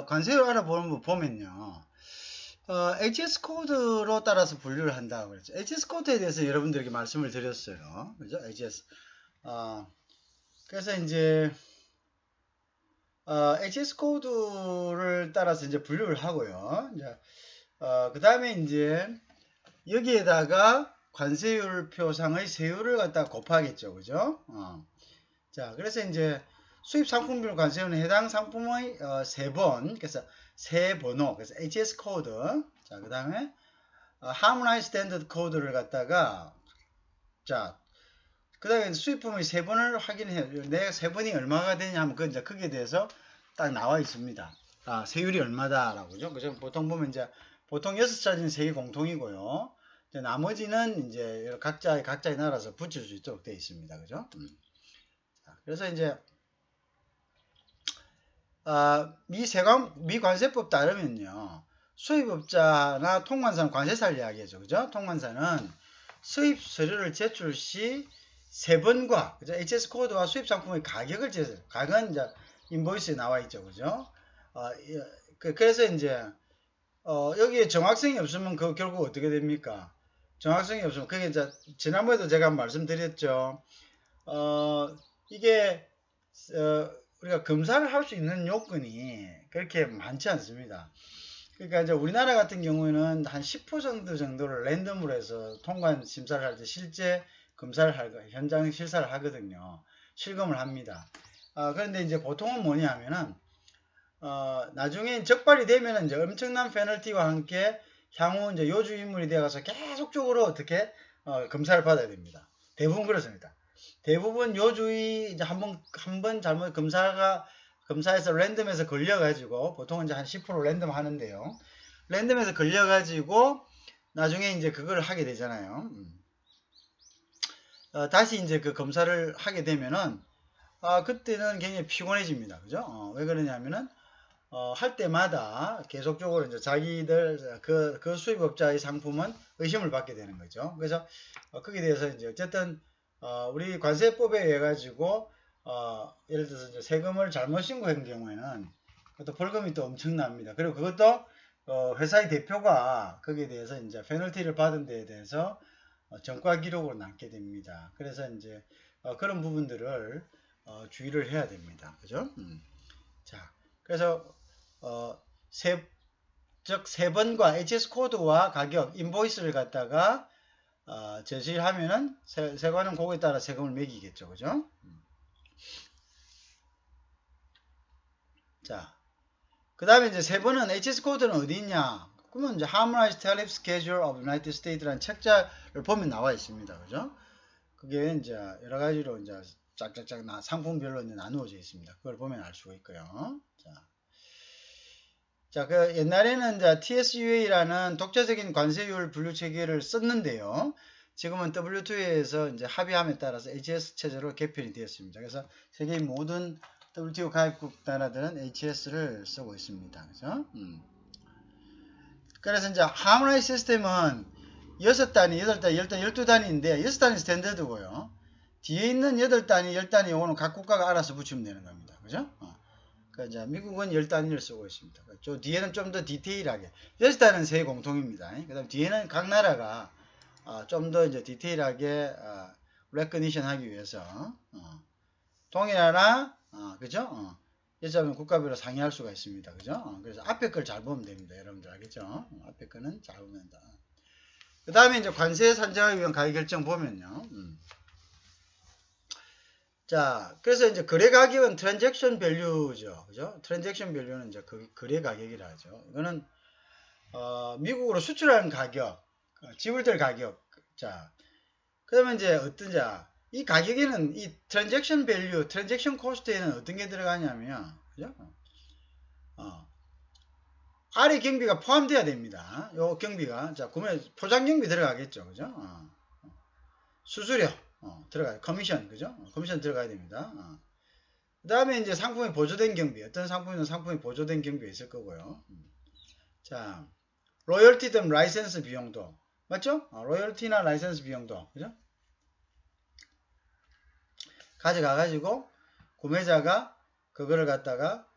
관세율 알아보면요. HS 코드로 따라서 분류를 한다고 그랬죠. HS 코드에 대해서 여러분들에게 말씀을 드렸어요. 그죠? HS. 그래서 이제, HS 코드를 따라서 이제 분류를 하고요. 이제, 그 다음에 이제, 여기에다가 관세율 표상의 세율을 갖다가 곱하겠죠. 그죠? 자, 그래서 이제, 수입 상품별 관세율은 해당 상품의 세번, 그래서 세 번호, 그래서 HS 코드. 자, 그 다음에 Harmonized Standard 코드를 갖다가 자, 그 다음에 수입품의 세 번을 확인해요. 내가 세 번이 얼마가 되냐 하면 그 이제 크기에 대해서 딱 나와 있습니다. 세율이 얼마다라고죠. 그죠? 보통 보면 이제 보통 6자리는 세계 공통이고요. 이제 나머지는 이제 각자의 나라에서 붙일 수 있도록 되어 있습니다. 그죠? 자, 그래서 이제 미관세법 따르면요. 수입업자나 통관사는 관세사를 이야기하죠. 그죠? 통관사는 수입 서류를 제출 시 세 번과 그죠? HS 코드와 수입 상품의 가격을 제출. 가격은 이제 인보이스에 나와 있죠. 그죠? 그래서 이제 여기에 정확성이 없으면 그 결국 어떻게 됩니까? 정확성이 없으면 그게 이제 지난번에도 제가 말씀드렸죠. 이게 우리가 검사를 할 수 있는 요건이 그렇게 많지 않습니다. 그러니까 이제 우리나라 같은 경우에는 한 10% 정도를 랜덤으로 해서 통관 심사를 할 때 실제 검사를 현장 실사를 하거든요. 실검을 합니다. 그런데 이제 보통은 뭐냐면은 나중에 적발이 되면은 이제 엄청난 페널티와 함께 향후 이제 요주 인물이 되어서 계속적으로 어떻게 검사를 받아야 됩니다. 대부분 그렇습니다. 대부분 요주의 이제 한번 잘못 검사에서 랜덤에서 걸려가지고 보통은 이제 한 10% 랜덤 하는데요. 랜덤에서 걸려가지고 나중에 이제 그걸 하게 되잖아요. 다시 이제 그 검사를 하게 되면은 그때는 굉장히 피곤해집니다. 그죠? 왜 그러냐면은 할 때마다 계속적으로 이제 자기들 그 수입업자의 상품은 의심을 받게 되는 거죠. 그래서 거기에 대해서 이제 어쨌든 우리 관세법에 의해 가지고 예를 들어서 이제 세금을 잘못 신고한 경우에는 그것도 벌금이 또 엄청납니다. 그리고 그것도 회사의 대표가 거기에 대해서 이제 페널티를 받은 데에 대해서 전과 기록으로 남게 됩니다. 그래서 이제 그런 부분들을 주의를 해야 됩니다. 그죠? 자, 그래서 세 번과 HS 코드와 가격, 인보이스를 갖다가 제시를 하면은 세관은 그거에 따라 세금을 매기겠죠. 그죠? 자, 그 다음에 이제 세 번은 HS 코드는 어디 있냐? 그러면 이제 Harmonized Tariff Schedule of United States라는 책자를 보면 나와 있습니다. 그죠? 그게 이제 여러 가지로 이제 짝짝짝 상품별로 이제 나누어져 있습니다. 그걸 보면 알 수가 있고요. 자, 그 옛날에는 이제 TSUA라는 독자적인 관세율 분류 체계를 썼는데요. 지금은 WTO에서 이제 합의함에 따라서 HS 체제로 개편이 되었습니다. 그래서 세계의 모든 WTO 가입국 나라들은 HS를 쓰고 있습니다. 그죠? 그래서 이제 Harmonized 시스템은 6단위, 8단위, 12단위인데 6단위 스탠더드고요. 뒤에 있는 8단위, 10단위 요거는 각 국가가 알아서 붙이면 되는 겁니다. 그죠? 그러니까 이제 미국은 10단위를 쓰고 있습니다. 저 뒤에는 좀 더 디테일하게 6단위는 세계 공통입니다. 그 다음 뒤에는 각 나라가 좀 더 이제 디테일하게 레커니션 하기 위해서 동일하나 그죠? 여자면 국가별로 상의할 수가 있습니다. 그죠? 그래서 앞에 걸 잘 보면 됩니다. 여러분들 알겠죠? 앞에 거는 잘 보면 된다. 그 다음에 이제 관세 산정하기 위한 가격 결정 보면요. 자, 그래서 이제 거래 가격은 트랜잭션 밸류죠. 그죠? 트랜잭션 밸류는 이제 거래 가격이라 하죠. 이거는 미국으로 수출하는 가격, 지불될 가격. 자, 그러면 이제 이 가격에는 이 트랜잭션 밸류, 트랜잭션 코스트에는 어떤 게 들어가냐면, 그죠? 아래 경비가 포함돼야 됩니다. 요 경비가 자, 구매 포장 경비 들어가겠죠. 그죠? 수수료 들어가요. 커미션, 그죠? 커미션 들어가야 됩니다. 그 다음에 이제 상품이 보조된 경비, 어떤 상품은 상품이 보조된 경비가 있을 거고요. 자, 로열티 등 라이센스 비용도, 맞죠? 로열티나 라이센스 비용도, 그죠? 가져가가지고 구매자가 그거를 갖다가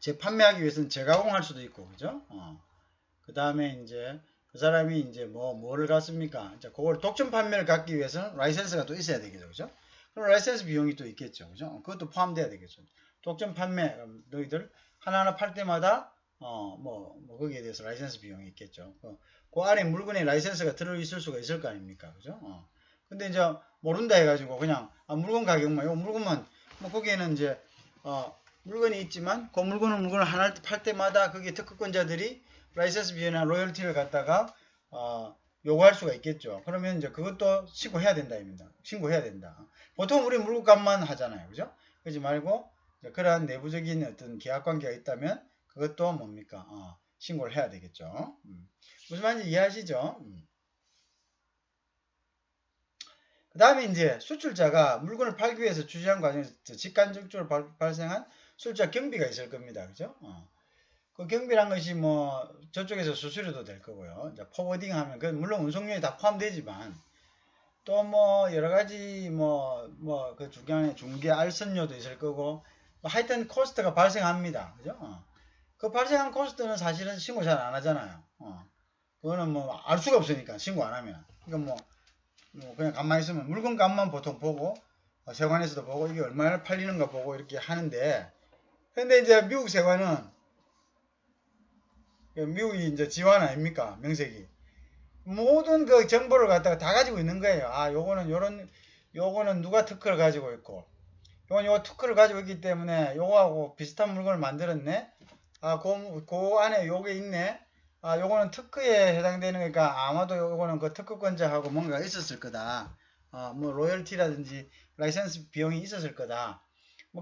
재판매하기 위해서는 재가공할 수도 있고, 그죠? 그 다음에 이제 그 사람이 이제 뭐를 갖습니까? 자, 그걸 독점 판매를 갖기 위해서는 라이센스가 또 있어야 되겠죠, 그죠? 그럼 라이센스 비용이 또 있겠죠, 그죠? 그것도 포함돼야 되겠죠. 독점 판매, 너희들 하나하나 팔 때마다 거기에 대해서 라이센스 비용이 있겠죠. 그 안에 물건에 라이센스가 들어있을 수가 있을 거 아닙니까, 그죠? 근데 이제 모른다 해가지고 그냥 물건 가격만, 요 물건만 거기에는 이제 물건이 있지만 그 물건을 하나 팔 때마다 그게 특허권자들이 라이센스 비용이나 로열티를 갖다가 요구할 수가 있겠죠. 그러면 이제 그것도 신고해야 된다입니다. 신고해야 된다. 보통 우리 물건값만 하잖아요, 그죠? 그러지 말고 그러한 내부적인 어떤 계약 관계가 있다면 그것도 뭡니까? 신고를 해야 되겠죠. 무슨 말인지 이해하시죠? 그 다음에 이제 수출자가 물건을 팔기 위해서 주시한 과정에서 직간접적으로 발생한 수출자 경비가 있을 겁니다. 그죠? 그 경비란 것이 저쪽에서 수수료도 될 거고요. 이제 포워딩 하면, 물론 운송료에 다 포함되지만, 또 여러 가지 그 중개 알선료도 있을 거고, 하여튼 코스트가 발생합니다. 그죠? 그 발생한 코스트는 사실은 신고 잘 안 하잖아요. 그거는 알 수가 없으니까, 신고 안 하면. 그러니까 그냥 가만히 있으면 물건 값만 보통 보고, 세관에서도 보고, 이게 얼마나 팔리는가 보고 이렇게 하는데, 근데 이제 미국 세관은, 미국이 이제 지원 아닙니까? 명색이. 모든 그 정보를 갖다가 다 가지고 있는 거예요. 요거는 누가 특허를 가지고 있고, 요거 특허를 가지고 있기 때문에 요거하고 비슷한 물건을 만들었네? 그 안에 요게 있네? 요거는 특허에 해당되는 거니까 아마도 요거는 그 특허권자하고 뭔가 있었을 거다. 로열티라든지 라이센스 비용이 있었을 거다.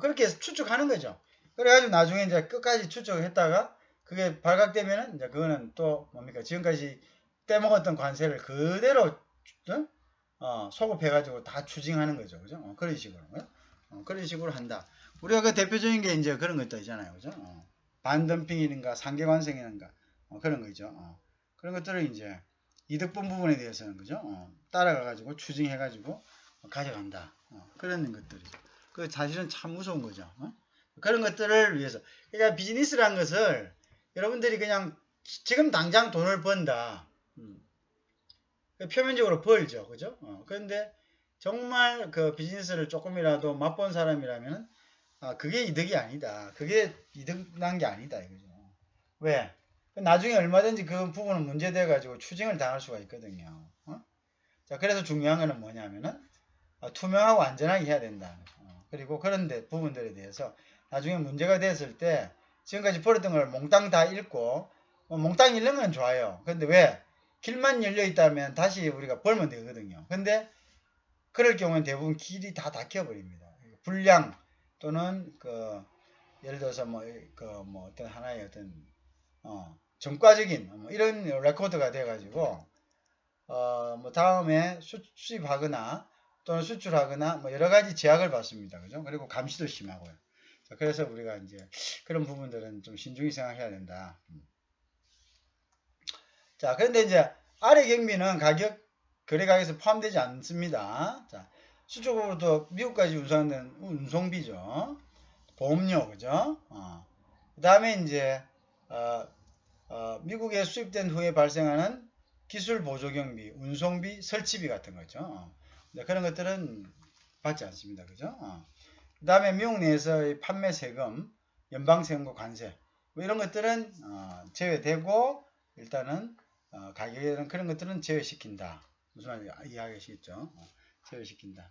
그렇게 추측하는 거죠. 그래가지고 나중에 이제 끝까지 추측을 했다가 그게 발각되면은 이제 그거는 또 뭡니까? 지금까지 떼먹었던 관세를 그대로 소급해가지고 다 추징하는 거죠. 그죠? 그런 식으로. 그런 식으로 한다. 우리가 그 대표적인 게 이제 그런 것도 있잖아요. 그죠? 반덤핑이든가 상계관세이든가 그런 거죠. 그런 것들을 이제 이득 본 부분에 대해서는 그죠? 따라가가지고 추징해가지고 가져간다. 그런 것들이죠. 그 사실은 참 무서운 거죠. 그런 것들을 위해서. 그러니까 비즈니스라는 것을 여러분들이 그냥 지금 당장 돈을 번다. 표면적으로 벌죠. 그죠? 그런데 정말 그 비즈니스를 조금이라도 맛본 사람이라면 그게 이득이 아니다. 그게 이득 난 게 아니다. 이거죠. 왜? 나중에 얼마든지 그 부분은 문제돼 가지고 추징을 당할 수가 있거든요. 자, 그래서 중요한 거는 뭐냐면은 투명하고 안전하게 해야 된다. 그리고 그런 부분들에 대해서 나중에 문제가 됐을 때 지금까지 벌었던 걸 몽땅 다 잃고 몽땅 잃는 건 좋아요. 근데 왜? 길만 열려 있다면 다시 우리가 벌면 되거든요. 근데 그럴 경우는 대부분 길이 다 닫혀 버립니다. 불량 또는 예를 들어서 어떤 하나의 어떤 전과적인 이런 레코드가 돼 가지고 다음에 수입하거나 또는 수출하거나 여러 가지 제약을 받습니다. 그죠? 그리고 감시도 심하고요. 자, 그래서 우리가 이제 그런 부분들은 좀 신중히 생각해야 된다. 자, 그런데 이제 아래 경비는 거래 가격에서 포함되지 않습니다. 자, 수출국으로부터 미국까지 운송하는 운송비죠. 보험료, 그죠? 그 다음에 이제, 미국에 수입된 후에 발생하는 기술 보조 경비, 운송비, 설치비 같은 거죠. 그런 것들은 받지 않습니다. 그죠? 그 다음에 미국 내에서의 판매 세금, 연방 세금과 관세, 이런 것들은 제외되고 일단은 가격에는 그런 것들은 제외시킨다. 무슨 말인지 이해하시겠죠? 제외시킨다.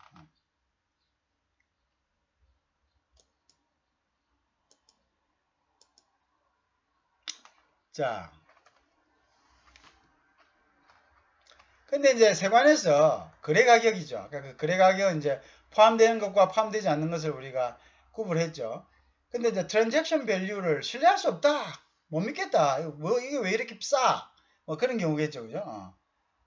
자, 근데 이제 세관에서 거래 가격이죠. 아까 그 거래 가격은 이제 포함되는 것과 포함되지 않는 것을 우리가 구분했죠. 근데 이제 트랜잭션 밸류를 신뢰할 수 없다. 못 믿겠다. 이게 왜 이렇게 싸? 그런 경우겠죠. 그죠?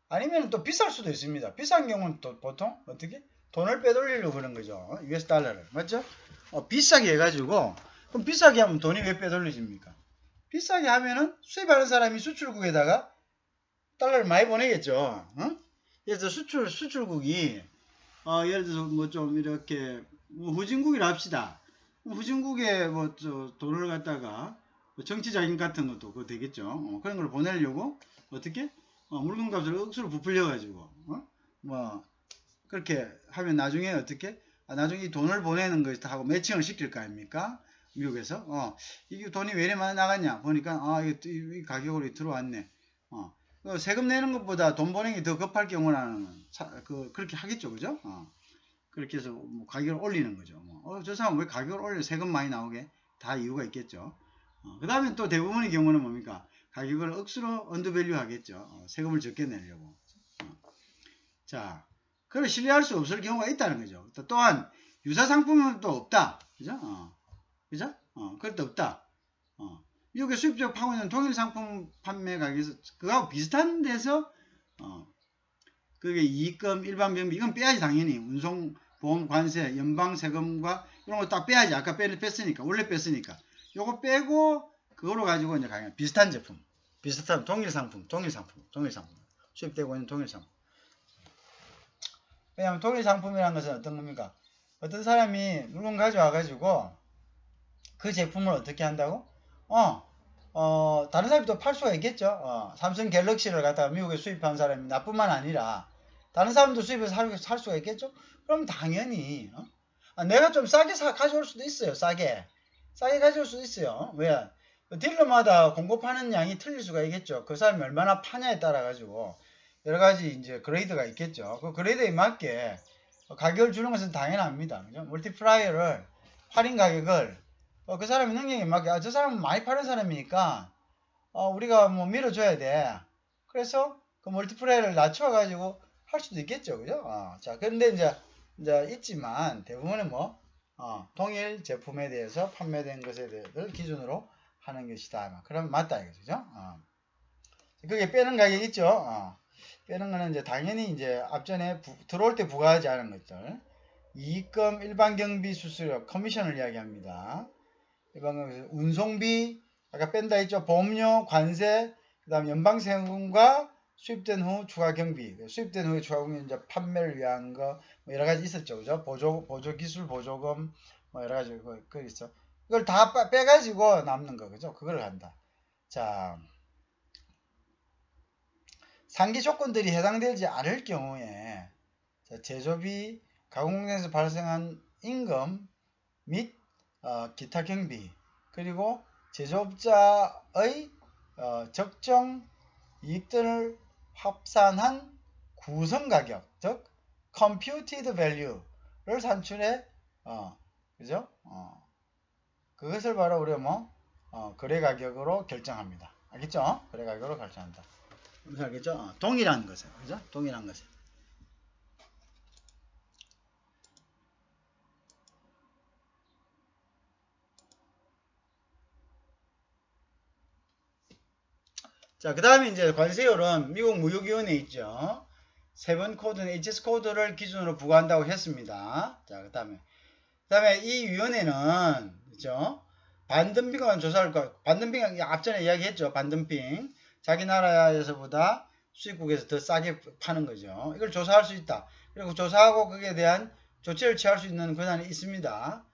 아니면 또 비쌀 수도 있습니다. 비싼 경우는 또 보통 어떻게? 돈을 빼돌리려고 그런 거죠. US 달러를. 맞죠? 비싸게 해가지고, 그럼 비싸게 하면 돈이 왜 빼돌려집니까? 비싸게 하면은 수입하는 사람이 수출국에다가 달러를 많이 보내겠죠. 예를 들어서 수출국이, 예를 들어서 좀 이렇게, 후진국이라 합시다. 후진국에 뭐 돈을 갖다가 뭐 정치 자금 같은 것도 그거 되겠죠. 그런 걸 보내려고 어떻게 물건값을 억수로 부풀려 가지고 뭐 그렇게 하면 나중에 어떻게 나중에 이 돈을 보내는 것하고 매칭을 시킬 거 아닙니까? 미국에서 이게 돈이 왜 이래 많이 나갔냐 보니까 이 가격으로 들어왔네. 세금 내는 것보다 돈 보내는 게 더 급할 경우는 그렇게 하겠죠, 그죠? 그렇게 해서 뭐 가격을 올리는 거죠. 저 사람 왜 가격을 올려 세금 많이 나오게? 다 이유가 있겠죠. 그 다음에 또 대부분의 경우는 뭡니까? 가격을 억수로 언더밸류 하겠죠. 세금을 적게 내려고. 자, 그걸 신뢰할 수 없을 경우가 있다는 거죠. 또한 유사 상품은 또 없다. 그죠? 그죠? 그것도 없다. 미국에 수입적 파고 있는 동일 상품 판매 가격에서 그거하고 비슷한 데서 그게 이익금, 일반 병비 이건 빼야지 당연히 운송, 보험, 관세, 연방 세금과 이런 거 딱 빼야지. 아까 뺐으니까 원래 뺐으니까 요거 빼고 그거로 가지고 이제 가면 비슷한 제품, 비슷한 동일 상품 수입되고 있는 동일 상품. 왜냐하면 동일 상품이라는 것은 어떤 겁니까? 어떤 사람이 물건 가져와 가지고 그 제품을 어떻게 한다고? 다른 사람이 또 팔 수가 있겠죠. 삼성 갤럭시를 갖다가 미국에 수입한 사람이 나뿐만 아니라 다른 사람도 수입해서 살 수가 있겠죠? 그럼 당연히 내가 좀 싸게 가져올 수도 있어요. 싸게 가져올 수도 있어요. 왜? 딜러마다 공급하는 양이 틀릴 수가 있겠죠. 그 사람이 얼마나 파냐에 따라 가지고 여러 가지 이제 그레이드가 있겠죠. 그 그레이드에 맞게 가격을 주는 것은 당연합니다. 그죠? 멀티플라이어를 할인 가격을 그 사람의 능력에 맞게 저 사람은 많이 파는 사람이니까 우리가 뭐 밀어줘야 돼. 그래서 그 멀티플라이어를 낮춰가지고 할 수도 있겠죠, 그죠? 자, 그런데 이제 있지만 대부분은 뭐 동일 제품에 대해서 판매된 것에 대해서 기준으로 하는 것이다. 그럼 맞다 이거죠. 그게 빼는 가격 있죠. 빼는 거는 이제 당연히 이제 앞전에 들어올 때 부과하지 않은 것들. 이익금, 일반 경비 수수료, 커미션을 이야기합니다. 일반 운송비, 아까 뺀다 했죠. 보험료, 관세, 그다음 연방세금과 수입된 후 추가 경비. 수입된 후에 추가 경비 이제 판매를 위한 거 뭐 여러 가지 있었죠, 그죠? 보조 기술 보조금 뭐 여러 가지 그 있어. 이걸 다 빼가지고 남는 거, 그죠? 그걸 한다. 자. 상기 조건들이 해당되지 않을 경우에 제조비, 가공에서 발생한 임금 및 기타 경비 그리고 제조업자의 적정 이익들을 합산한 구성가격 즉 computed value를 산출해 그죠? 그것을 바로 우리가 거래 가격으로 결정합니다. 알겠죠? 거래 가격으로 결정한다. 알겠죠? 동일한 것을, 그죠? 동일한 것을. 자, 그 다음에 이제 관세율은 미국 무역위원회 있죠? 세번 코드는 HS 코드를 기준으로 부과한다고 했습니다. 자, 그 다음에 이 위원회는, 그죠? 반덤핑을 조사할 거, 반덤핑, 앞전에 이야기했죠? 반덤핑. 자기 나라에서보다 수입국에서 더 싸게 파는 거죠. 이걸 조사할 수 있다. 그리고 조사하고 거기에 대한 조치를 취할 수 있는 권한이 있습니다.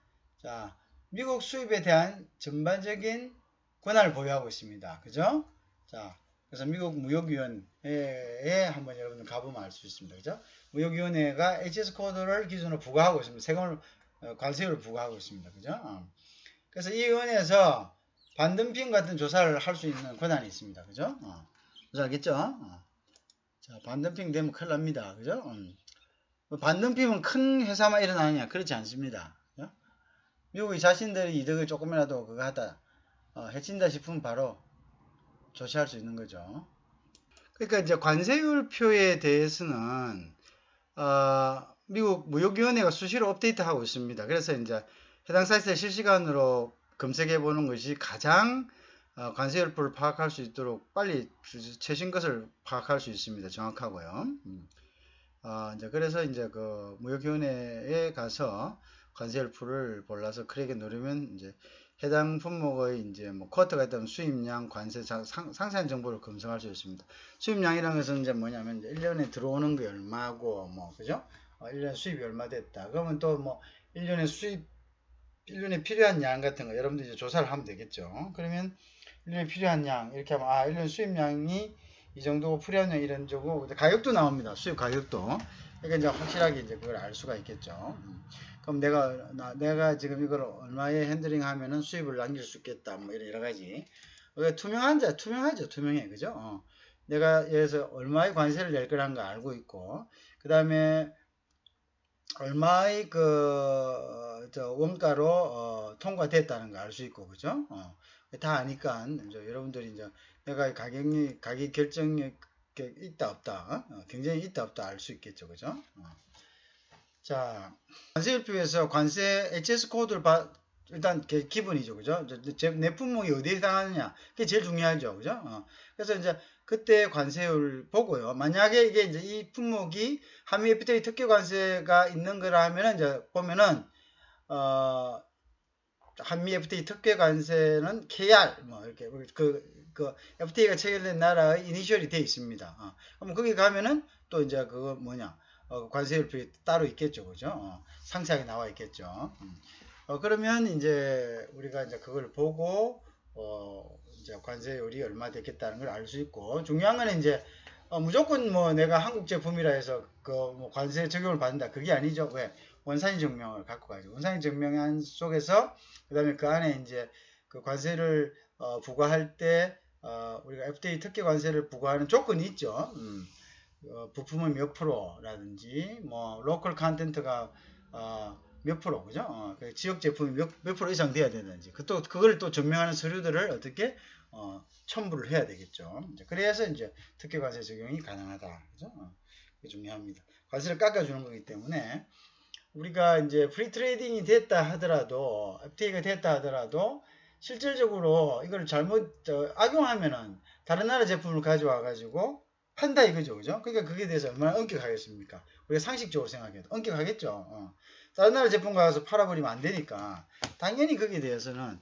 자, 미국 수입에 대한 전반적인 권한을 보유하고 있습니다. 그죠? 자, 그래서 미국 무역위원회에 한번 여러분들 가보면 알 수 있습니다. 그죠? 무역위원회가 HS 코드를 기준으로 부과하고 있습니다. 세금을, 관세율을 부과하고 있습니다. 그죠? 그래서 이 위원회에서 반덤핑 같은 조사를 할 수 있는 권한이 있습니다. 그죠? 알겠죠? 자, 반덤핑 되면 큰일 납니다. 그죠? 반덤핑은 큰 회사만 일어나느냐? 그렇지 않습니다. 그죠? 미국이 자신들이 이득을 조금이라도 그거 하다 해친다 싶으면 바로 조치할 수 있는 거죠. 그러니까 이제 관세율표에 대해서는 미국 무역위원회가 수시로 업데이트하고 있습니다. 그래서 이제 해당 사이트에 실시간으로 검색해 보는 것이 가장 관세율표를 파악할 수 있도록 빨리 최신 것을 파악할 수 있습니다. 정확하고요. 이제 그래서 이제 그 무역위원회에 가서 관세율표를 골라서 클릭해 누르면 이제 해당 품목의 이제 뭐 쿼터가 있다면 수입량, 관세, 상세한 정보를 검색할 수 있습니다. 수입량이라는 것은 이제 뭐냐면 이제 1년에 들어오는 게 얼마고 뭐 그죠? 1년 수입이 얼마 됐다. 그러면 또 뭐 1년에 수입 1년에 필요한 양 같은 거 여러분들 이제 조사를 하면 되겠죠. 그러면 1년에 필요한 양 이렇게 하면 1년 수입량이 이 정도고 필요한 양 이런 정도 가격도 나옵니다. 수입 가격도. 그러니까 이제 확실하게 이제 그걸 알 수가 있겠죠. 그럼 내가 지금 이걸 얼마에 핸들링 하면은 수입을 남길 수 있겠다. 뭐 이런 여러 가지. 투명하죠. 투명해. 그죠? 내가 여기서 얼마의 관세를 낼 거라는 거 알고 있고, 그 다음에 얼마의 원가로 통과됐다는 거 알 수 있고, 그죠? 다 아니까 이제 여러분들이 이제 내가 가격 결정력이 있다 없다, 굉장히 있다 없다 알 수 있겠죠, 그죠? 자, 관세율표에서 관세 HS 코드를 일단 기본이죠, 그죠? 내 품목이 어디에 해당하느냐, 그게 제일 중요하죠, 그죠? 그래서 이제 그때 관세율 보고요. 만약에 이게 이제 이 품목이 한미 FTA 특별 관세가 있는 거라 하면은 이제 보면은 한미 FTA 특별 관세는 KR 뭐 이렇게 그 FTA가 체결된 나라의 이니셜이 되어 있습니다. 그럼 거기 가면은 또 이제 그거 뭐냐 관세율표 따로 있겠죠, 그죠? 상세하게 나와 있겠죠. 그러면 이제 우리가 이제 그걸 보고 이제 관세율이 얼마 됐겠다는 걸 알 수 있고, 중요한 거는 이제 무조건 뭐 내가 한국 제품이라 해서 뭐 관세 적용을 받는다 그게 아니죠. 왜? 원산지 증명을 갖고 가죠. 원산지 증명안 속에서 그다음에 그 안에 이제 그 관세를 부과할 때 우리가 FDA 특혜 관세를 부과하는 조건이 있죠. 부품의 몇 프로라든지 뭐 로컬 컨텐트가 몇 프로, 그죠? 그 지역 제품이 몇 프로 이상 돼야 되는지, 그걸 또 증명하는 서류들을 어떻게, 첨부를 해야 되겠죠. 그래서 이제 특혜 관세 적용이 가능하다. 그죠? 그게 중요합니다. 관세를 깎아주는 거기 때문에, 우리가 이제 프리 트레이딩이 됐다 하더라도, FTA가 됐다 하더라도, 실질적으로 이걸 잘못, 악용하면은, 다른 나라 제품을 가져와가지고, 판다 이거죠. 그죠? 그러니까 그게 대해서 얼마나 엄격하겠습니까? 우리가 상식적으로 생각해도 엄격하겠죠. 다른 나라 제품 가서 팔아버리면 안 되니까 당연히 거기에 대해서는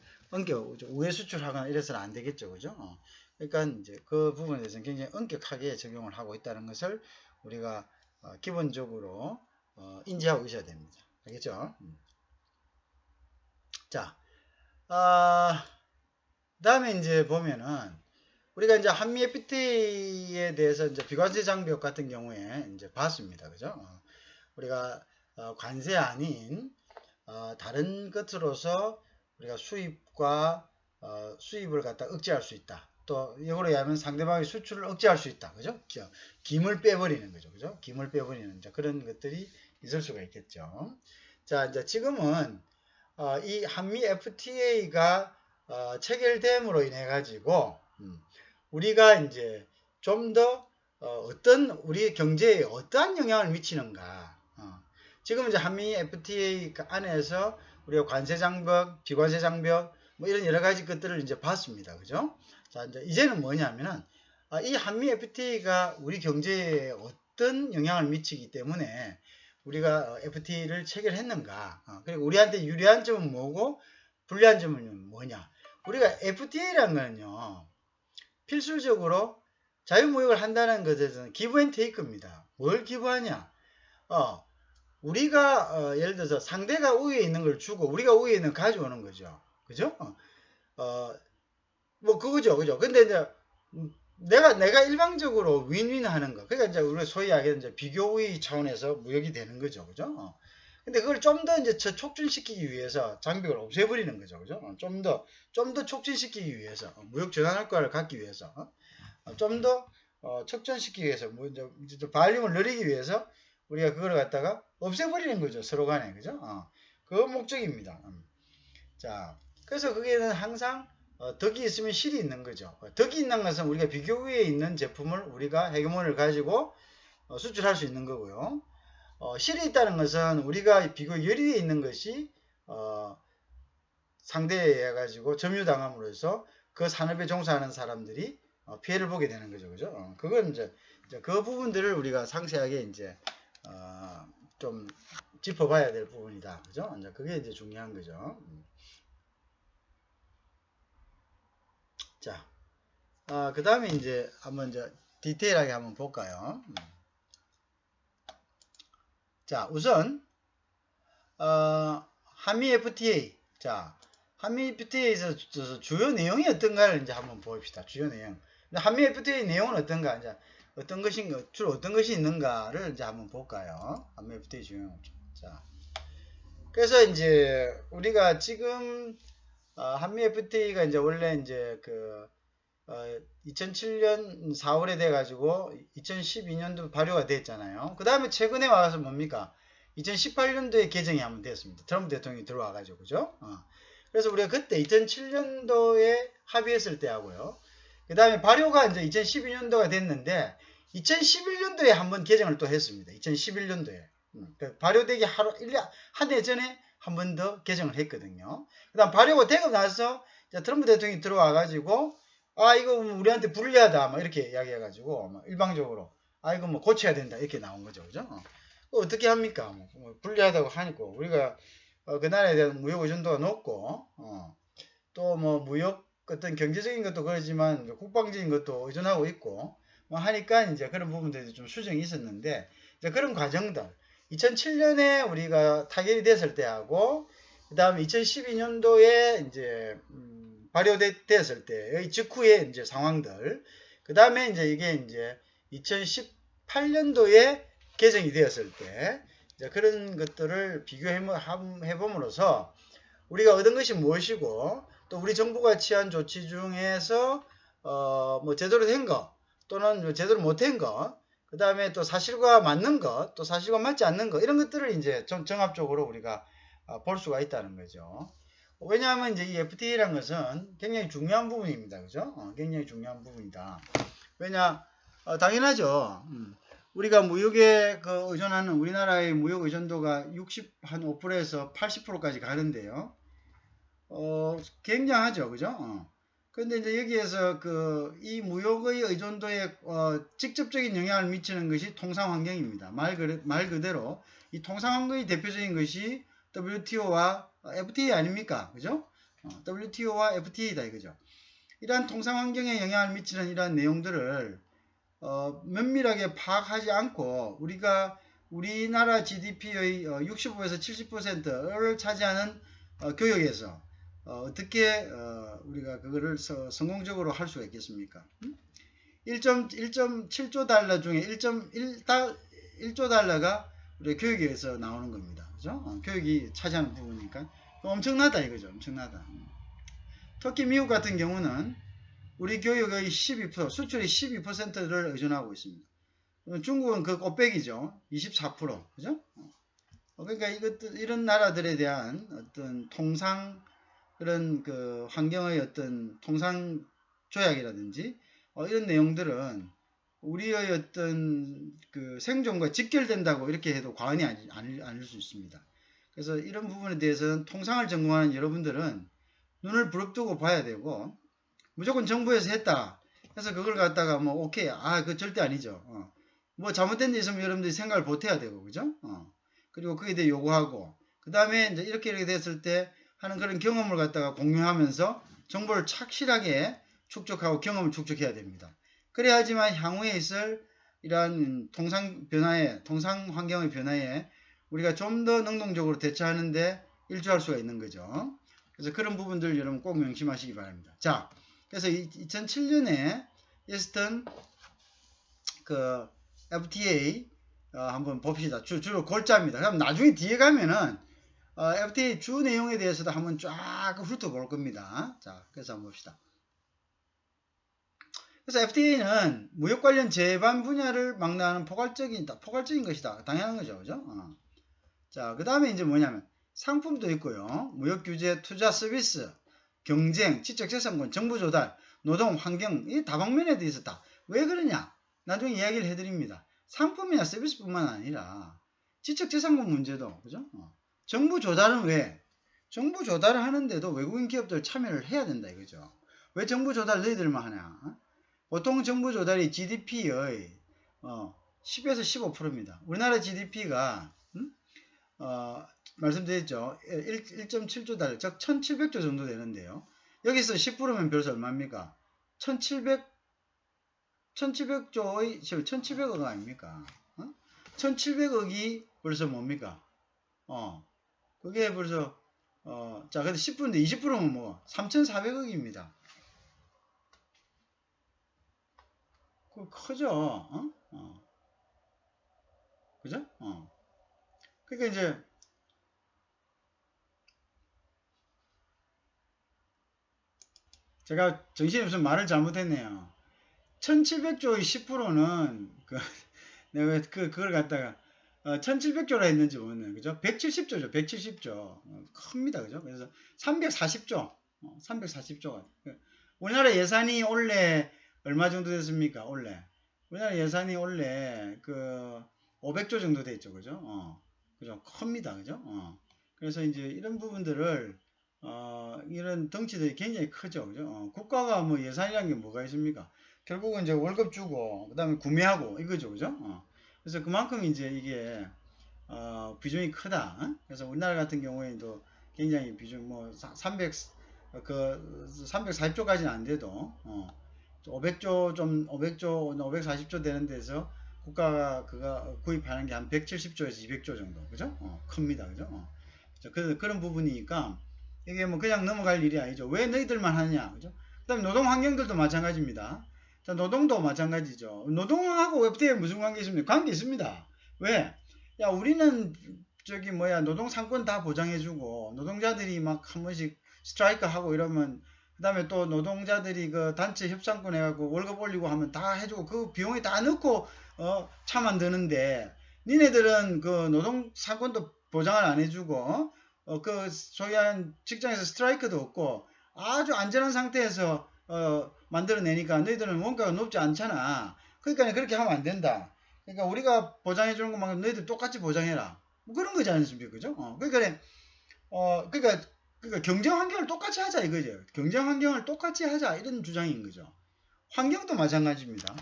우회 수출하거나 이래서는 안 되겠죠, 그죠? 그러니까 이제 그 부분에 대해서는 굉장히 엄격하게 적용을 하고 있다는 것을 우리가 기본적으로 인지하고 있어야 됩니다. 알겠죠? 자, 다음에 이제 보면은 우리가 이제 한미 FTA에 대해서 이제 비관세 장벽 같은 경우에 이제 봤습니다, 그죠? 우리가 관세 아닌 다른 것으로서 우리가 수입을 갖다 억제할 수 있다. 또 이거로 하면 상대방의 수출을 억제할 수 있다. 그죠? 김을 빼버리는 거죠. 그죠? 김을 빼버리는 그런 것들이 있을 수가 있겠죠. 자, 이제 지금은 이 한미 FTA가 체결됨으로 인해 가지고 우리가 이제 좀 더 어떤 우리 경제에 어떠한 영향을 미치는가. 지금 이제 한미 FTA 안에서 우리가 관세 장벽, 비관세 장벽, 뭐 이런 여러 가지 것들을 이제 봤습니다. 그죠? 자, 이제는 뭐냐면은, 이 한미 FTA가 우리 경제에 어떤 영향을 미치기 때문에 우리가 FTA를 체결했는가. 그리고 우리한테 유리한 점은 뭐고, 불리한 점은 뭐냐. 우리가 FTA라는 거는요, 필수적으로 자유무역을 한다는 것에서는 기브 앤 테이크입니다. 뭘 기부하냐? 우리가 예를 들어서 상대가 우위에 있는 걸 주고 우리가 우위에 있는 걸 가져오는 거죠. 그죠? 뭐 그거죠. 그죠? 근데 이제 내가 일방적으로 윈윈 하는 거. 그러니까 이제 우리가 소위 하기는 이제 비교 우위 차원에서 무역이 되는 거죠. 그죠? 근데 그걸 좀 더 이제 촉진시키기 위해서 장벽을 없애버리는 거죠. 그죠? 좀 더 촉진시키기 위해서 무역 전환 효과를 갖기 위해서 좀 더 촉진시키기 위해서 뭐 이제 발림을 늘리기 위해서 우리가 그걸 갖다가 없애버리는 거죠. 서로 간에. 그죠? 그 목적입니다. 자, 그래서 거기에는 항상 덕이 있으면 실이 있는 거죠. 덕이 있는 것은 우리가 비교 위에 있는 제품을 우리가 헤게몬을 가지고 수출할 수 있는 거고요. 실이 있다는 것은 우리가 비교 열위에 있는 것이 상대해 가지고 점유당함으로 해서 그 산업에 종사하는 사람들이 피해를 보게 되는 거죠. 그죠? 그건 이제 그 부분들을 우리가 상세하게 이제 좀 짚어봐야 될 부분이다. 그죠? 이제 그게 이제 중요한 거죠. 자, 그 다음에 이제 한번 디테일하게 한번 볼까요? 자, 우선 한미 FTA 자, 한미 FTA에서 주요 내용이 어떤가를 이제 한번 봅시다. 주요 내용. 한미 FTA 내용은 어떤가? 이제 어떤 것인 주로 어떤 것이 있는가를 이제 한번 볼까요? 한미 FTA 주요. 자, 그래서 이제 우리가 지금 한미 FTA가 이제 원래 이제 2007년 4월에 돼가지고 2012년도 발효가 됐잖아요. 그 다음에 최근에 와서 뭡니까? 2018년도에 개정이 한번 됐습니다. 트럼프 대통령이 들어와가지고, 그죠? 그래서 우리가 그때 2007년도에 합의했을 때 하고요. 그 다음에 발효가 이제 2012년도가 됐는데, 2011년도에 한번 개정을 또 했습니다. 2011년도에. 발효되기 한 해 전에 한 번 더 개정을 했거든요. 그 다음 발효가 되고 나서 트럼프 대통령이 들어와가지고, 이거 우리한테 불리하다. 막 이렇게 이야기해가지고, 막 일방적으로, 이거 뭐 고쳐야 된다. 이렇게 나온 거죠. 그죠? 어떻게 합니까? 뭐 불리하다고 하니까. 우리가, 그 나라에 대한 무역 의존도가 높고, 또 뭐 무역 어떤 경제적인 것도 그렇지만 국방적인 것도 의존하고 있고, 뭐 하니까 이제 그런 부분들이 좀 수정이 있었는데, 이제 그런 과정들. 2007년에 우리가 타결이 됐을 때하고, 그 다음에 2012년도에 이제, 발효됐을 때의 직후의 이제 상황들, 그 다음에 이제 이게 이제 2018년도에 개정이 되었을 때, 이제 그런 것들을 비교해봄으로써 우리가 얻은 것이 무엇이고, 또 우리 정부가 취한 조치 중에서, 뭐 제대로 된 것, 또는 제대로 못한 것, 그 다음에 또 사실과 맞는 것, 또 사실과 맞지 않는 것, 이런 것들을 이제 종합적으로 우리가 볼 수가 있다는 거죠. 왜냐하면 이제 이 FTA라는 것은 굉장히 중요한 부분입니다. 그죠? 굉장히 중요한 부분이다. 왜냐, 당연하죠. 우리가 무역에 의존하는 우리나라의 무역 의존도가 65%에서 80%까지 가는데요. 굉장하죠. 그죠? 근데 이제 여기에서 이 무역의 의존도에 직접적인 영향을 미치는 것이 통상 환경입니다. 말 그대로 이 통상 환경의 대표적인 것이 WTO와 FTA 아닙니까? 그죠? WTO와 FTA다 이거죠. 이러한 통상 환경에 영향을 미치는 이러한 내용들을 면밀하게 파악하지 않고 우리나라 GDP의 65에서 70%를 차지하는 교역에서 어떻게 우리가 그거를 성공적으로 할 수가 있겠습니까? 1.7조 달러 중에 1조 달러가 우리 교육에서 나오는 겁니다. 그죠? 교육이 차지하는 부분이니까 엄청나다 이거죠. 엄청나다. 특히 미국 같은 경우는 우리 교육의 12%, 수출의 12%를 의존하고 있습니다. 중국은 그 곱빼기죠. 24%. 그죠? 그러니까 이런 나라들에 대한 어떤 통상 그런 환경의 어떤 통상 조약이라든지 이런 내용들은 우리의 어떤 생존과 직결된다고 이렇게 해도 과언이 아닐 수 있습니다. 그래서 이런 부분에 대해서는 통상을 전공하는 여러분들은 눈을 부릅뜨고 봐야 되고, 무조건 정부에서 했다 해서 그걸 갖다가 뭐 오케이 그거 절대 아니죠. 뭐 잘못된 데 있으면 여러분들이 생각을 보태야 되고, 그죠? 그리고 그에 대해 요구하고, 그 다음에 이제 이렇게 됐을 때 하는 그런 경험을 갖다가 공유하면서 정보를 착실하게 축적하고 경험을 축적해야 됩니다. 그래야지만 향후에 있을 이러한 통상 환경의 변화에 우리가 좀 더 능동적으로 대처하는데 일조할 수가 있는 거죠. 그래서 그런 부분들 여러분 꼭 명심하시기 바랍니다. 자, 그래서 2007년에 있었던 FTA 한번 봅시다. 주로 골자입니다. 그럼 나중에 뒤에 가면은 FTA 주 내용에 대해서도 한번 쫙 훑어볼 겁니다. 자, 그래서 한번 봅시다. 그래서 FTA는 무역 관련 제반 분야를 망라하는 포괄적인 것이다. 당연한 거죠. 그죠? 자, 그 다음에 이제 뭐냐면 상품도 있고요. 무역 규제, 투자 서비스, 경쟁, 지적재산권, 정보 조달, 노동, 환경, 이 다방면에 대해 있었다. 왜 그러냐? 나중에 이야기를 해드립니다. 상품이나 서비스뿐만 아니라 지적재산권 문제도, 그죠? 정부 조달은 왜? 정부 조달을 하는데도 외국인 기업들 참여를 해야 된다 이거죠. 왜 정부 조달 너희들만 하냐? 보통 정부 조달이 GDP의 10에서 15%입니다. 우리나라 GDP가 말씀드렸죠. 1.7조 달러, 즉 1700조 정도 되는데요. 여기서 10%면 벌써 얼마입니까? 1700조의 1700억 아닙니까? 1700억이 벌써 뭡니까? 그게 벌써 자, 근데 10%인데 20%면 뭐 3,400억입니다. 그 크죠? 그죠? 그러니까 이제 제가 정신이 없으면 말을 잘못했네요. 1700조의 10%는 내가 왜 그걸 갖다가 1700조라 했는지 모르겠네요. 그죠? 170조죠. 170조. 큽니다. 그죠? 그래서 340조. 340조가. 우리나라 예산이 원래 얼마 정도 됐습니까? 원래. 우리나라 예산이 원래 500조 정도 돼 있죠. 그죠? 그죠? 큽니다. 그죠? 그래서 이제 이런 부분들을 이런 덩치들이 굉장히 크죠. 그죠? 국가가 뭐 예산이라는 게 뭐가 있습니까? 결국은 이제 월급 주고, 그 다음에 구매하고, 이거죠. 그죠? 그래서 그만큼 이제 이게, 비중이 크다. 그래서 우리나라 같은 경우에도 굉장히 비중, 뭐, 340조까지는 안 돼도, 500조 540조 되는 데서 국가가 구입하는 게 한 170조에서 200조 정도. 그죠? 큽니다. 그죠? 그런 부분이니까, 이게 뭐 그냥 넘어갈 일이 아니죠. 왜 너희들만 하냐. 그죠? 그 다음에 노동 환경들도 마찬가지입니다. 자, 노동도 마찬가지죠. 노동하고 웹대에 무슨 관계 있습니까? 관계 있습니다. 왜? 야, 우리는 노동 상권 다 보장해주고, 노동자들이 막 한 번씩 스트라이크 하고 이러면, 그 다음에 또 노동자들이 그 단체 협상권 해갖고 월급 올리고 하면 다 해주고, 그 비용이 다 넣고, 차 만드는데, 니네들은 그 노동 상권도 보장을 안 해주고, 소위한 직장에서 스트라이크도 없고, 아주 안전한 상태에서, 만들어내니까 너희들은 원가가 높지 않잖아. 그러니까 그렇게 하면 안 된다. 그러니까 우리가 보장해주는 것만큼 너희들 똑같이 보장해라. 뭐 그런 거지 않습니까? 그죠? 그러니까 경쟁 환경을 똑같이 하자 이거죠. 경쟁 환경을 똑같이 하자 이런 주장인 거죠. 환경도 마찬가지입니다.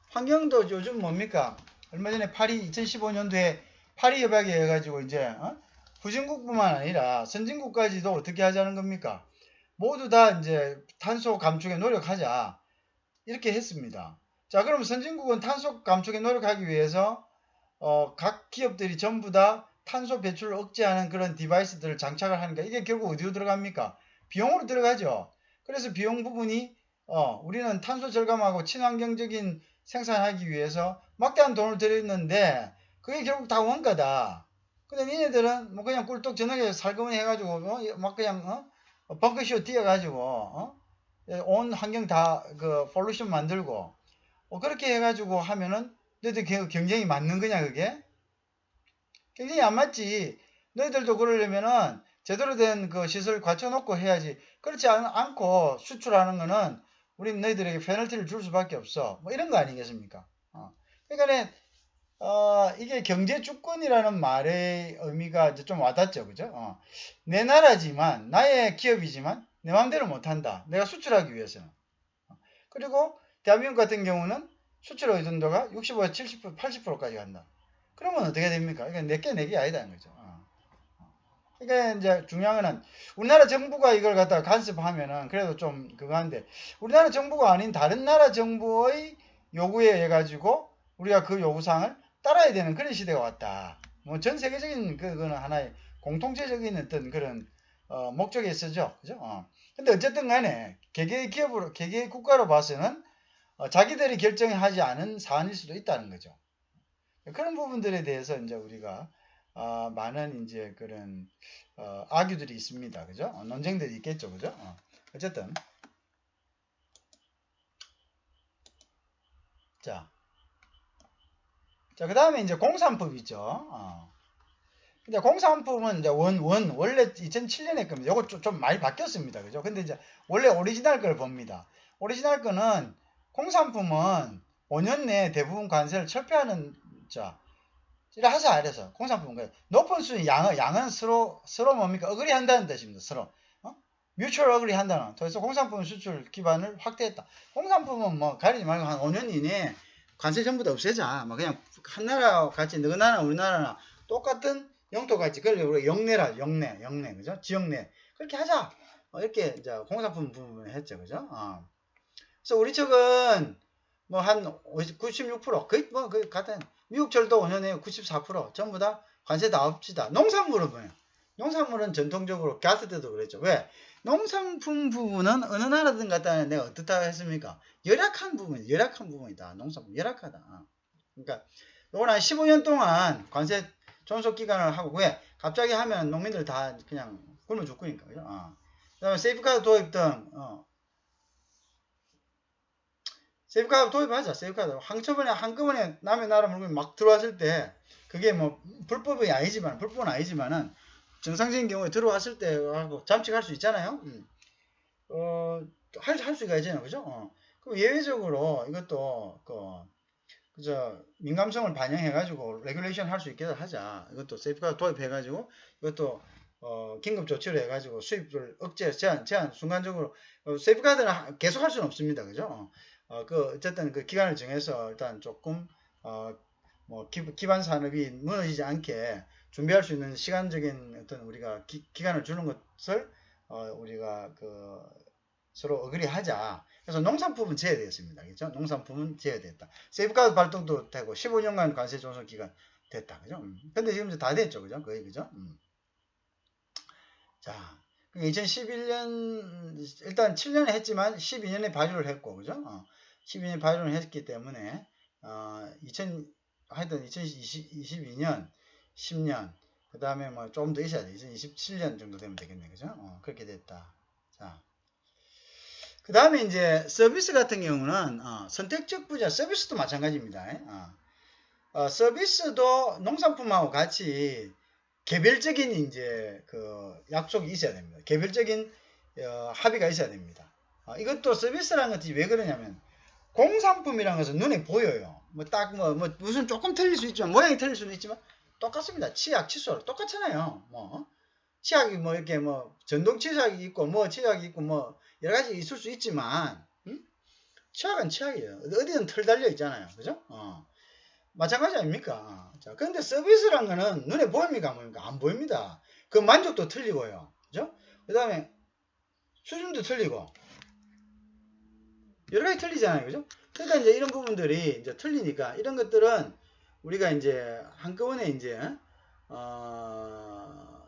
환경도 요즘 뭡니까? 얼마 전에 2015년도에 파리 협약에 해가지고 이제 후진국뿐만 아니라 선진국까지도 어떻게 하자는 겁니까? 모두 다 이제 탄소 감축에 노력하자 이렇게 했습니다. 자, 그럼 선진국은 탄소 감축에 노력하기 위해서 각 기업들이 전부 다 탄소 배출을 억제하는 그런 디바이스들을 장착을 하니까 이게 결국 어디로 들어갑니까? 비용으로 들어가죠. 그래서 비용 부분이 우리는 탄소 절감하고 친환경적인 생산하기 위해서 막대한 돈을 들였는데 그게 결국 다 원가다. 근데 니네들은 뭐 그냥 꿀떡 저녁에 살거머니 해가지고 막 그냥 벙커쇼 뛰어가지고 온 환경 다 폴루션 만들고 그렇게 해가지고 하면은 너희들 경쟁이 맞는 거냐 그게? 경쟁이 안 맞지. 너희들도 그러려면은 제대로 된 그 시설 갖춰놓고 해야지. 그렇지 않고 수출하는 거는 우리 너희들에게 페널티를 줄 수밖에 없어. 뭐 이런 거 아니겠습니까? 그러니까 이게 경제 주권이라는 말의 의미가 이제 좀 와닿죠. 그죠? 내 나라지만, 나의 기업이지만, 내 마음대로 못한다. 내가 수출하기 위해서는. 그리고 대한민국 같은 경우는 수출 의존도가 65에서 70%, 80%까지 간다. 그러면 어떻게 됩니까? 이게 내게 아니다는 거죠. 그러니까 이제 중요한 거는 우리나라 정부가 이걸 갖다가 간섭하면은 그래도 좀 그거 한데 우리나라 정부가 아닌 다른 나라 정부의 요구에 의해 가지고 우리가 그 요구사항을 따라야 되는 그런 시대가 왔다. 뭐 전 세계적인 그거는 하나의 공통체적인 어떤 그런 목적에 있어죠. 그죠? 근데 어쨌든 간에 개개의 국가로 봐서는 자기들이 결정하지 않은 사안일 수도 있다는 거죠. 그런 부분들에 대해서 이제 우리가 많은 이제 그런 아규들이 있습니다. 그죠? 논쟁들이 있겠죠. 그죠? 어쨌든 자, 그 다음에 이제 공산법 있죠. 근데 공산법은 이제 원래 2007년에 겁니다. 요거 좀 많이 바뀌었습니다. 그죠? 근데 이제 원래 오리지널 걸 봅니다. 오리지널 거는 공산품은 5년 내에 대부분 관세를 철폐하는 이래 하자 이래서 공산품은 거예요. 높은 수준 양은 서로 뭡니까? 어그리 한다는 뜻입니다. 서로 뮤추얼 어그리 한다는. 그래서 공산품 수출 기반을 확대했다. 공산품은 뭐 가리지 말고 한 5년 이내에 관세 전부 다 없애자. 뭐 그냥 한 나라와 같이 너희 나라 우리나라나 똑같은 영토 같이 그걸 우리가 영내 그죠? 지역내 그렇게 하자. 이렇게 이제 공산품 부분을 했죠. 그죠? 그래서 우리 측은 뭐 한 96% 거의 뭐 거의 같은 미국 철도 5년에 94% 전부 다 관세 다 없지다. 농산물은 뭐예요? 농산물은 전통적으로 갔을 때도 그랬죠. 왜? 농산품 부분은 어느 나라든 갔다 내가 어떻다 했습니까? 열악한 부분이다. 농산품 열악하다. 그러니까 요건 한 15년 동안 관세 존속 기간을 하고 왜? 갑자기 하면 농민들 다 그냥 굶어 죽으니까 그죠? 그다음에 세이프카드 도입 등 세이프카드 도입하자. 세이프카드 한꺼번에 남의 나라 물건이 막 들어왔을 때 그게 뭐 불법은 아니지만은 정상적인 경우에 들어왔을 때 하고 잠식할 수 있잖아요. 할 수가 있잖아요. 그죠? 그럼 예외적으로 이것도 그저 민감성을 반영해가지고 레귤레이션 할 수 있게 하자. 이것도 세이프카드 도입해가지고 이것도 긴급 조치를 해가지고 수입을 억제 제한 순간적으로 세이프카드는 계속 할 수는 없습니다. 그죠? 어쨌든 그 기간을 정해서 일단 조금 뭐 기반 산업이 무너지지 않게 준비할 수 있는 시간적인 어떤 우리가 기간을 주는 것을 우리가 서로 어그리하자. 그래서 농산품은 제외되었습니다. 그죠? 농산품은 제외됐다. 세이프카드 발동도 되고 15년간 관세 존속 기간 됐다. 그죠? 근데 지금 이제 다 됐죠. 그죠? 거의 그죠? 자, 2011년 일단 7년에 했지만 12년에 발효를 했고 그죠? 12년에 발효를 했기 때문에 하여튼 2022년 10년 그 다음에 뭐 좀 더 있어야 돼. 2027년 정도 되면 되겠네. 그죠? 그렇게 됐다. 자. 그 다음에 이제 서비스 같은 경우는 선택적 부자 서비스도 마찬가지입니다. 서비스도 농산품하고 같이 개별적인 이제 약속이 있어야 됩니다. 개별적인 합의가 있어야 됩니다. 이것도 서비스라는 것이 왜 그러냐면 공산품이라는 것은 눈에 보여요. 무슨 조금 틀릴 수 있지만 모양이 틀릴 수는 있지만 똑같습니다. 치약, 칫솔 똑같잖아요. 치약이 이렇게 전동 치약이 있고 치약이 있고 여러 가지 있을 수 있지만 치약은 치약이에요. 어디든 털 달려 있잖아요. 그죠? 마찬가지 아닙니까? 자, 그런데 서비스란 거는 눈에 보입니까? 안 보입니까? 안 보입니다. 그 만족도 틀리고요. 그죠? 그 다음에 수준도 틀리고 여러 가지 틀리잖아요. 그죠? 그러니까 이제 이런 부분들이 이제 틀리니까 이런 것들은 우리가 이제 한꺼번에 이제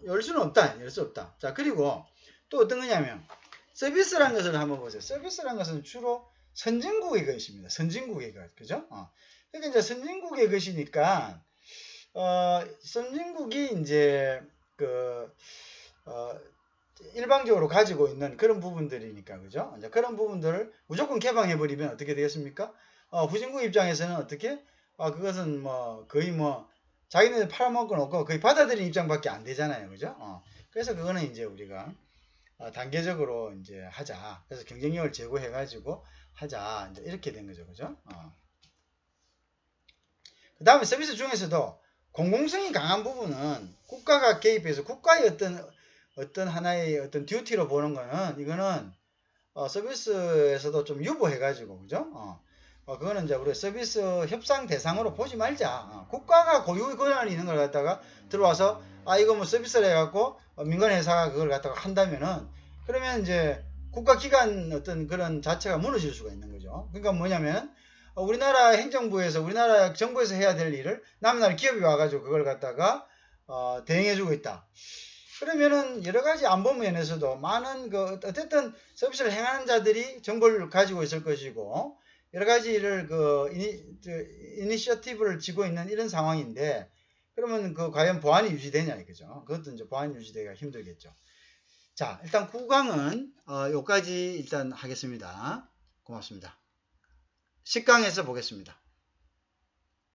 열 수는 없다. 열 수 없다. 자, 그리고 또 어떤 거냐면 서비스라는 것을 한번 보세요. 서비스라는 것은 주로 선진국의 것입니다. 선진국의 것. 그죠? 그러니까 이제 선진국의 것이니까 선진국이 이제 일방적으로 가지고 있는 그런 부분들이니까 그죠? 이제 그런 부분들을 무조건 개방해 버리면 어떻게 되겠습니까? 후진국 입장에서는 어떻게 그것은 거의 자기네들 팔아먹고 놓고 거의 받아들이는 입장밖에 안 되잖아요. 그죠? 그래서 그거는 이제 우리가 단계적으로 이제 하자. 그래서 경쟁력을 제고해 가지고 하자. 이제 이렇게 된 거죠. 그죠? 그 다음에 서비스 중에서도 공공성이 강한 부분은 국가가 개입해서 국가의 어떤 하나의 어떤 듀티로 보는 거는 이거는 서비스에서도 좀 유보해가지고 그죠? 그거는 이제 우리 서비스 협상 대상으로 보지 말자. 국가가 고유의 권한이 있는 걸 갖다가 들어와서 이거 뭐 서비스를 해갖고 민간 회사가 그걸 갖다가 한다면은 그러면 이제 국가기관 어떤 그런 자체가 무너질 수가 있는 거죠. 그러니까 뭐냐면 우리나라 행정부에서 우리나라 정부에서 해야 될 일을 남의 나라 기업이 와가지고 그걸 갖다가 대행해주고 있다. 그러면은 여러 가지 안보 면에서도 많은 어쨌든 서비스를 행하는 자들이 정보를 가지고 있을 것이고 여러 가지를 이니셔티브를 쥐고 있는 이런 상황인데 그러면 과연 보안이 유지되냐 이거죠. 그것도 이제 보안이 유지되기가 힘들겠죠. 자, 일단 9강은 여기까지 일단 하겠습니다. 고맙습니다. 10강에서 보겠습니다.